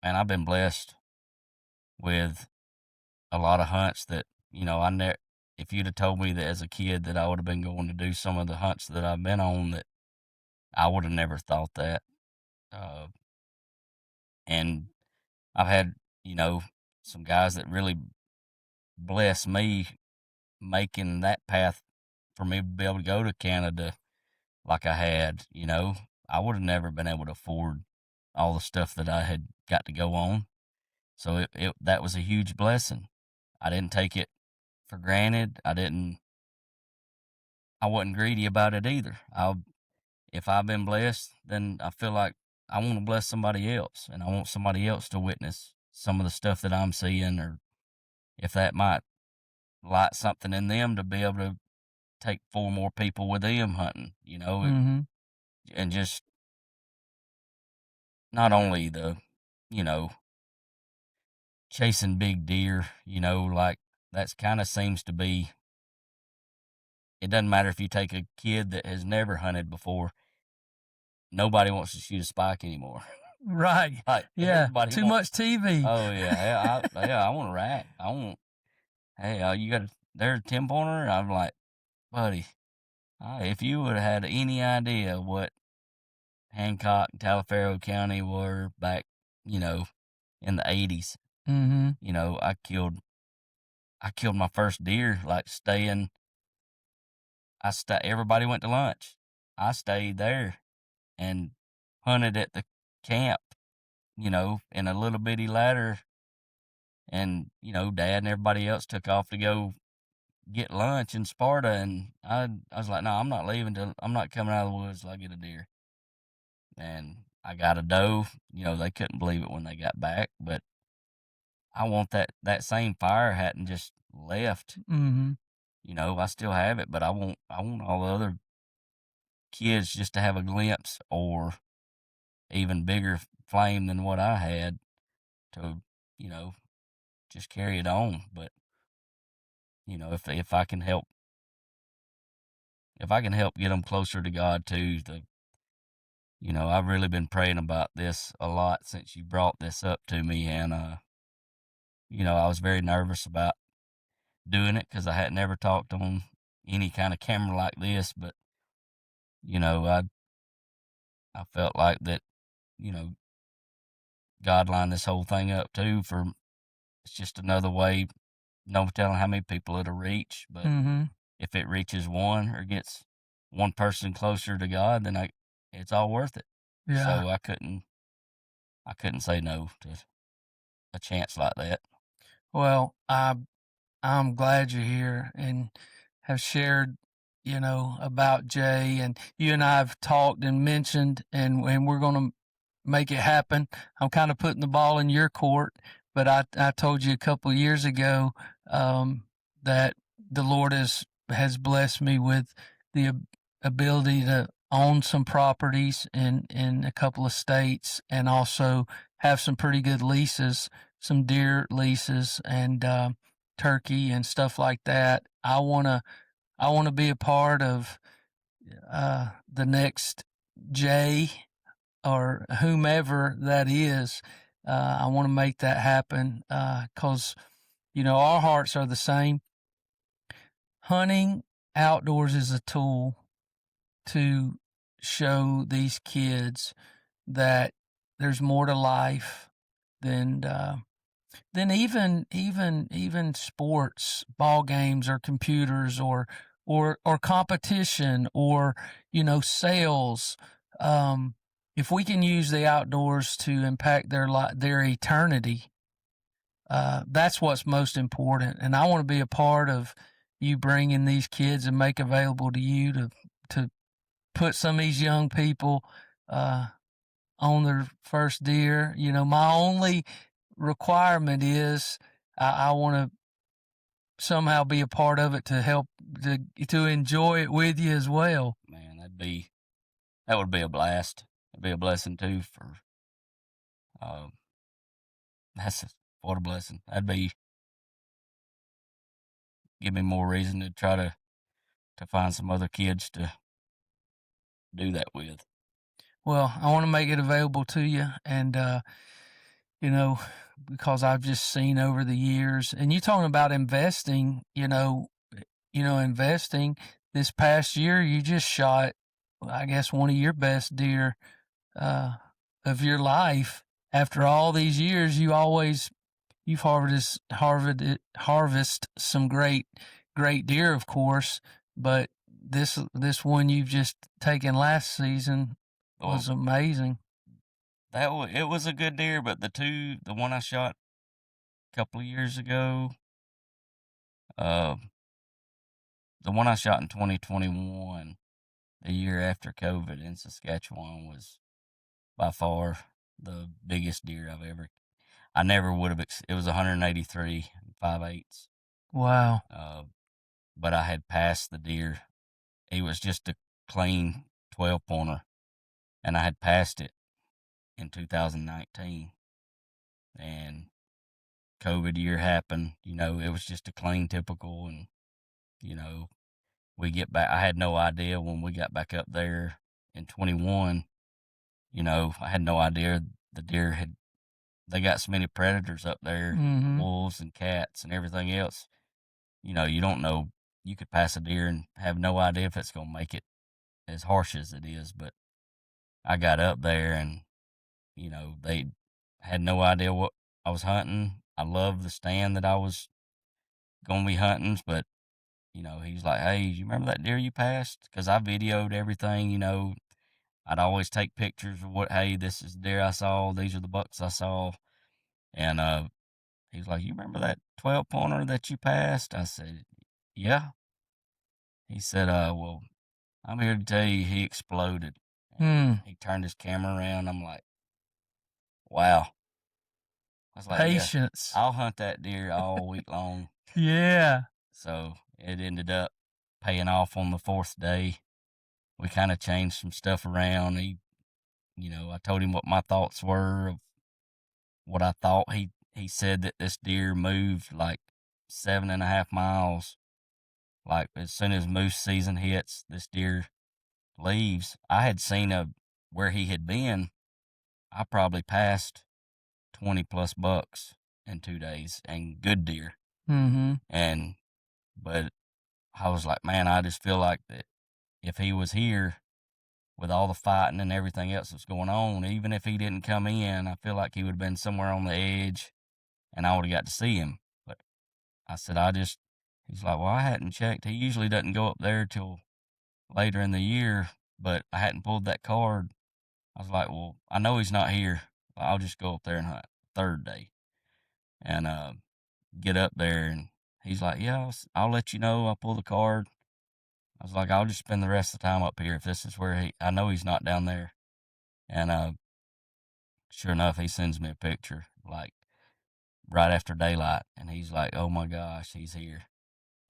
"Man, I've been blessed with a lot of hunts that, I never. If you'd have told me that as a kid that I would have been going to do some of the hunts that I've been on, that I would have never thought that." Uh, and I've had, you know, some guys that really bless me making that path for me to be able to go to Canada like I had. I would have never been able to afford all the stuff that I had got to go on. So that was a huge blessing. I didn't take it for granted. I wasn't greedy about it either. If I've been blessed, then I feel like I want to bless somebody else, and I want somebody else to witness some of the stuff that I'm seeing, or if that might light something in them to be able to take 4 more people with them hunting, Mhm. and just not only you know, chasing big deer, like that's kind of seems to be. It doesn't matter if you take a kid that has never hunted before. Nobody wants to shoot a spike anymore. Right. Like Yeah. everybody Too wants. much TV. Oh yeah, I want a rack. I want. Hey, you got there's a 10 pointer. I'm like, buddy, if you would have had any idea what Hancock and Taliaferro County were back, you know, in the '80s, Mhm. I killed my first deer, like staying. Everybody went to lunch. I stayed there and hunted at the camp, in a little bitty ladder. And, Dad and everybody else took off to go get lunch in Sparta. And I was like, no, I'm not coming out of the woods till I get a deer. And I got a doe. They couldn't believe it when they got back, but I want that same fire hadn't just left. Mhm. I still have it, but I want all the other kids just to have a glimpse or even bigger flame than what I had to, you know, just carry it on. But, if I can help get them closer to God too, I've really been praying about this a lot since you brought this up to me. And, I was very nervous about doing it because I had never talked on any kind of camera like this. But, I felt like that, you know, God lined this whole thing up too for it's just another way, no telling how many people it'll reach. But Mhm. if it reaches one or gets one person closer to God, then it's all worth it. Yeah. So I couldn't say no to a chance like that. Well, I'm glad you're here and have shared, about Jay, and you and I have talked and mentioned, and we're going to make it happen. I'm kind of putting the ball in your court, but I told you a couple of years ago that the Lord has blessed me with the ability to own some properties in a couple of states, and also have some pretty good leases, some deer leases, and turkey and stuff like that. I wanna be a part of the next Jay or whomever that is. I want to make that happen because our hearts are the same. Hunting outdoors is a tool to show these kids that there's more to life than even sports, ball games, or computers, or competition, or sales. If we can use the outdoors to impact their eternity, that's what's most important. And I want to be a part of you bringing these kids and make available to you to put some of these young people uh, on their first deer. My only requirement is I want to somehow be a part of it to help to enjoy it with you as well. Man, that would be a blast. It'd be a blessing too for what a blessing. Give me more reason to try to find some other kids to do that with. Well, I want to make it available to you, and you know, because I've just seen over the years, and you talking about investing, investing. This past year, you just shot, I guess, one of your best deer uh, of your life. After all these years, you've harvest some great deer, of course, but this one you've just taken last season was Well, amazing. it was a good deer, but the one I shot a couple of years ago, uh, the one I shot in 2021, the year after COVID in Saskatchewan, was by far the biggest deer I've ever. I never would have. It was 183 5/8. Wow. But I had passed the deer. He was just a clean 12 pointer, and I had passed it in 2019. And COVID year happened. It was just a clean typical, and you know, we get back. I had no idea when we got back up there in 21. I had no idea the deer had. They got so many predators up there, Mm-hmm. wolves and cats and everything else. You don't know. You could pass a deer and have no idea if it's gonna make it as harsh as it is. But I got up there and they had no idea what I was hunting. I loved the stand that I was gonna be hunting, but he's like, "Hey, you remember that deer you passed?" Because I videoed everything. I'd always take pictures of hey, this is the deer I saw. These are the bucks I saw. And he's like, "You remember that 12 pointer that you passed?" I said, "Yeah." He said, "Well, I'm here to tell you he exploded." And Hmm. he turned his camera around. I'm like, "Wow." I was like, "Yeah, Patience. I'll hunt that deer all week long." Yeah. So it ended up paying off on the fourth day. We kind of changed some stuff around. I told him what my thoughts were of what I thought. He said that this deer moved like 7.5 miles. Like as soon as moose season hits, this deer leaves. I had seen where he had been. I probably passed 20 plus bucks in 2 days and good deer. Mm-hmm. But I was like, man, I just feel like that if he was here with all the fighting and everything else that's going on, even if he didn't come in, I feel like he would have been somewhere on the edge and I would have got to see him. But I said, he's like, well, I hadn't checked. He usually doesn't go up there till later in the year, but I hadn't pulled that card. I was like, well, I know he's not here. I'll just go up there and hunt third day and get up there. And he's like, yeah, I'll let you know. I'll pull the card. I was like, I'll just spend the rest of the time up here if this is where I know he's not down there. And sure enough, he sends me a picture like right after daylight, and he's like, "Oh my gosh, he's here."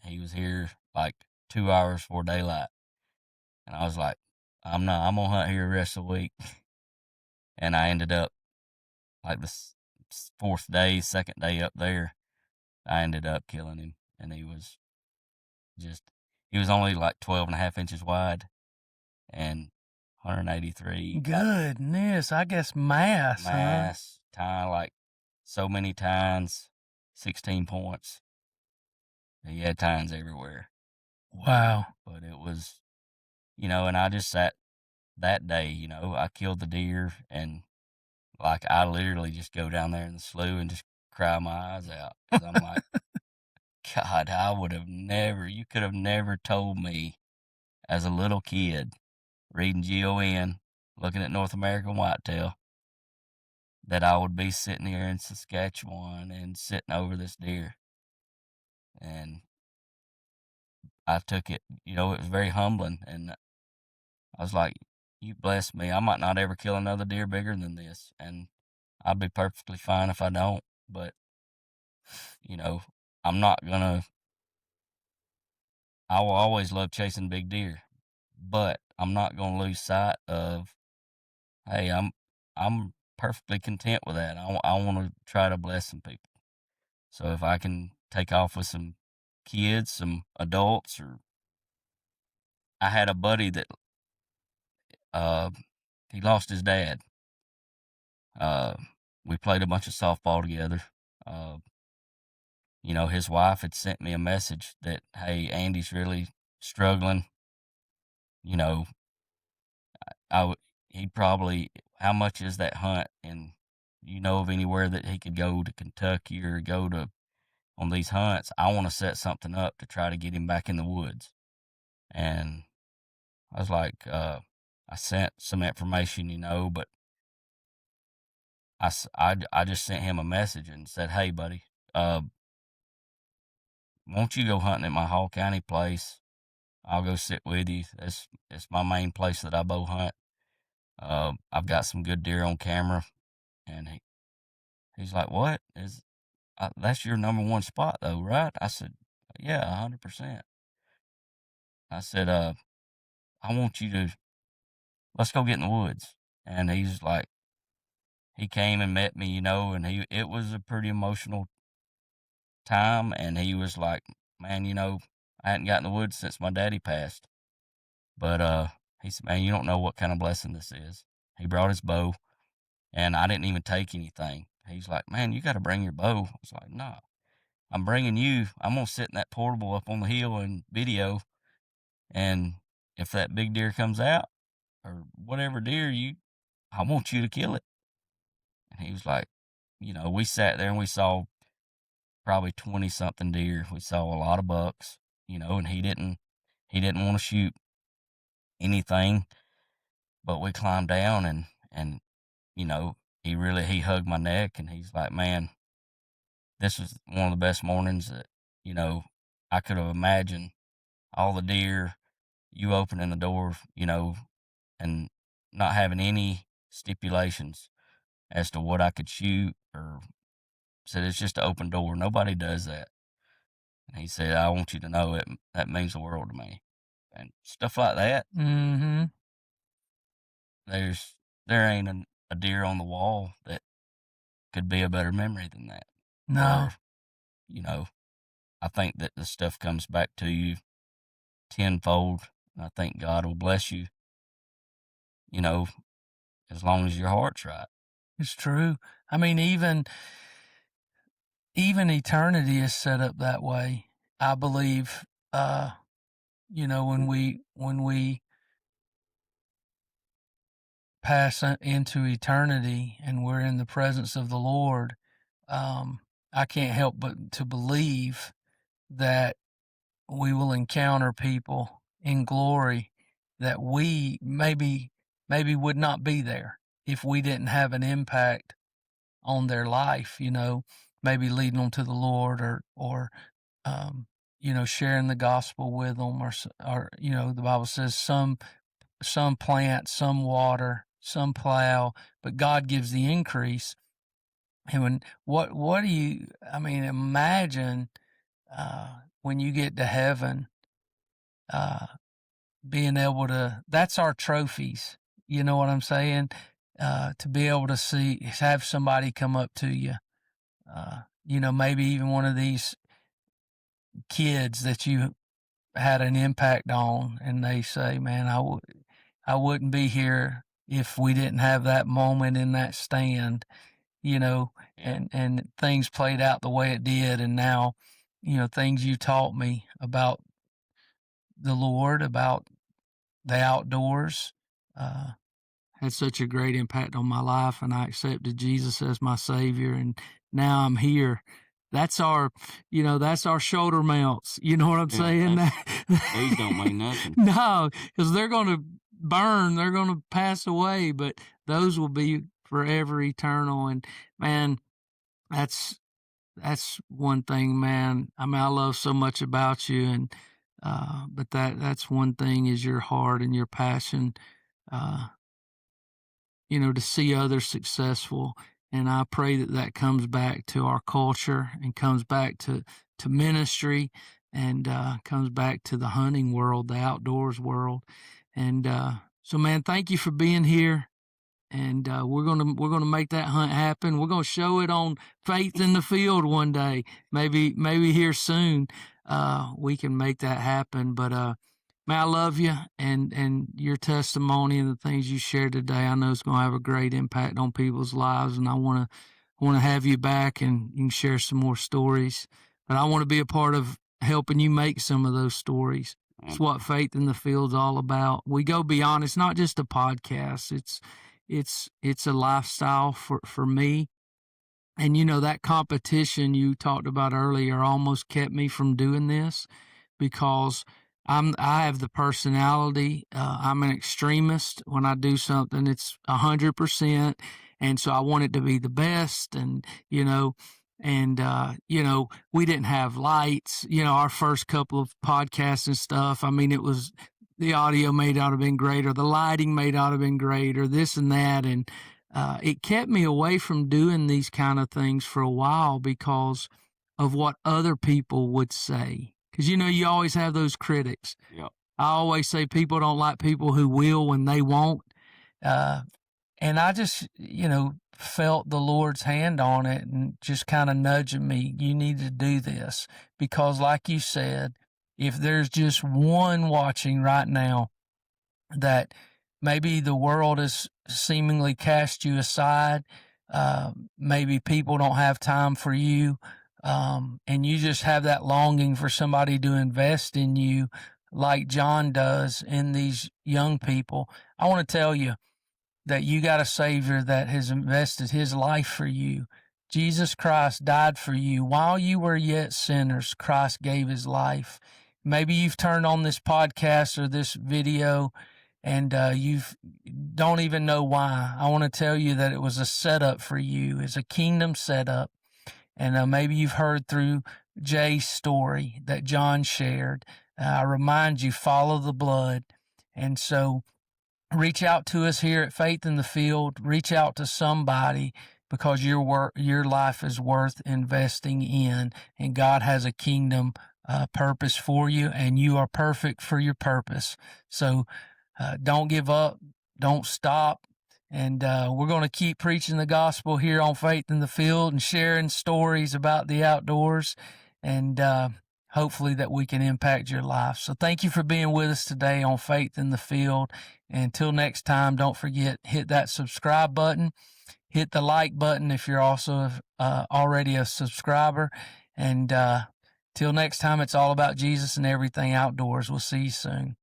He was here like 2 hours before daylight, and I was like, "I'm not. I'm gonna hunt here the rest of the week." And I ended up like the fourth day, second day up there, I ended up killing him, and just he was only like 12 and a half inches wide and 183 Goodness, I guess mass, huh? mass, time like so many tines, 16 points. He had tines everywhere. Wow. But it was, and I just sat that day, I killed the deer and like I literally just go down there in the slough and just cry my eyes out because I'm like, God, I would have never, you could have never told me as a little kid reading GON, looking at North American whitetail, that I would be sitting here in Saskatchewan and sitting over this deer. And I took it, it was very humbling. And I was like, you blessed me. I might not ever kill another deer bigger than this. And I'd be perfectly fine if I don't. But, you know, I'm not going to, I will always love chasing big deer. But I'm not going to lose sight of, hey, I'm perfectly content with that. I want to try to bless some people. So if I can take off with some kids, some adults, or I had a buddy that uh, he lost his dad. Uh, we played a bunch of softball together. Uh, his wife had sent me a message that, hey, Andy's really struggling. You know, he'd probably, how much is that hunt? And you know of anywhere that he could go to Kentucky or go to on these hunts? I want to set something up to try to get him back in the woods. And I was like, I sent some information, but I just sent him a message and said, hey, buddy, won't you go hunting at my Hall County place? I'll go sit with you. It's my main place that I bow hunt. I've got some good deer on camera. And he's like, what? That's your number one spot, though, right? I said, yeah, 100%. I said, I want you to, let's go get in the woods. And he's like, he came and met me, and it was a pretty emotional time. And he was like, man, I hadn't gotten in the woods since my daddy passed. But he said, man, you don't know what kind of blessing this is. He brought his bow, and I didn't even take anything. He's like, man, you got to bring your bow. I was like, no, I'm bringing you. I'm going to sit in that portable up on the hill and video. And if that big deer comes out or whatever deer I want you to kill it. And he was like, we sat there and we saw probably 20 something deer. We saw a lot of bucks, and he didn't want to shoot anything, but we climbed down and, he hugged my neck and he's like, man, this was one of the best mornings that, I could have imagined. All the deer, you opening the door, and not having any stipulations as to what I could shoot, or said it's just an open door. Nobody does that. And he said, I want you to know that means the world to me. And stuff like that. Mm-hmm. There ain't a deer on the wall that could be a better memory than that. No. Or, I think that the stuff comes back to you tenfold. And I think God will bless you, as long as your heart's right. It's true. I mean, even eternity is set up that way. I believe, when we pass into eternity and we're in the presence of the Lord, I can't help but to believe that we will encounter people in glory that we maybe would not be there if we didn't have an impact on their life, maybe leading them to the Lord or sharing the gospel with them or the Bible says some plant, some water, some plow, but God gives the increase. And what do you, imagine, when you get to heaven, being able to, that's our trophies. You know what I'm saying? To be able to have somebody come up to you, maybe even one of these kids that you had an impact on, and they say, man, I wouldn't be here if we didn't have that moment in that stand, and things played out the way it did. And now, things you taught me about the Lord, about the outdoors, had such a great impact on my life, and I accepted Jesus as my Savior, and now I'm here. That's our shoulder mounts. You know what I'm saying? Those don't mean nothing. No, because they're going to burn. They're going to pass away, but those will be forever eternal. And man, that's one thing, man. I mean, I love so much about you, and but that's one thing is your heart and your passion. To see others successful. And I pray that comes back to our culture and comes back to ministry and comes back to the hunting world, the outdoors world. And so, man, thank you for being here. and we're gonna make that hunt happen. We're gonna show it on Faith in the Field one day, maybe here soon. We can make that happen. But man, I love you, and your testimony and the things you shared today. I know it's gonna have a great impact on people's lives, and I want to have you back, and you can share some more stories. But I want to be a part of helping you make some of those stories. It's what Faith in the Field's all about. We go beyond. It's not just a podcast. It's a lifestyle for me. And that competition you talked about earlier almost kept me from doing this, because I have the personality. I'm an extremist. When I do something, it's 100%, and so I want it to be the best. And we didn't have lights. Our first couple of podcasts and stuff. I mean, it was the audio may not have been great, or the lighting may not have been great, or this and that, and it kept me away from doing these kind of things for a while because of what other people would say. Because, you always have those critics. Yep. I always say people don't like people who will when they won't. And I just, felt the Lord's hand on it and just kind of nudging me. You need to do this. Because like you said, if there's just one watching right now that maybe the world has seemingly cast you aside, maybe people don't have time for you, and you just have that longing for somebody to invest in you like John does in these young people, I want to tell you that you got a Savior that has invested his life for you. Jesus Christ died for you. While you were yet sinners, Christ gave his life. Maybe you've turned on this podcast or this video and you don't even know why. I want to tell you that it was a setup for you. It's a kingdom setup. And maybe you've heard through Jay's story that John shared. I remind you, follow the blood. And so reach out to us here at Faith in the Field. Reach out to somebody, because your life is worth investing in, and God has a kingdom purpose for you, and you are perfect for your purpose. So don't give up, don't stop, and we're going to keep preaching the gospel here on Faith in the Field and sharing stories about the outdoors, and hopefully that we can impact your life. So thank you for being with us today on Faith in the Field. Until next time, don't forget, hit that subscribe button, hit the like button if you're also already a subscriber, and till next time, it's all about Jesus and everything outdoors. We'll see you soon.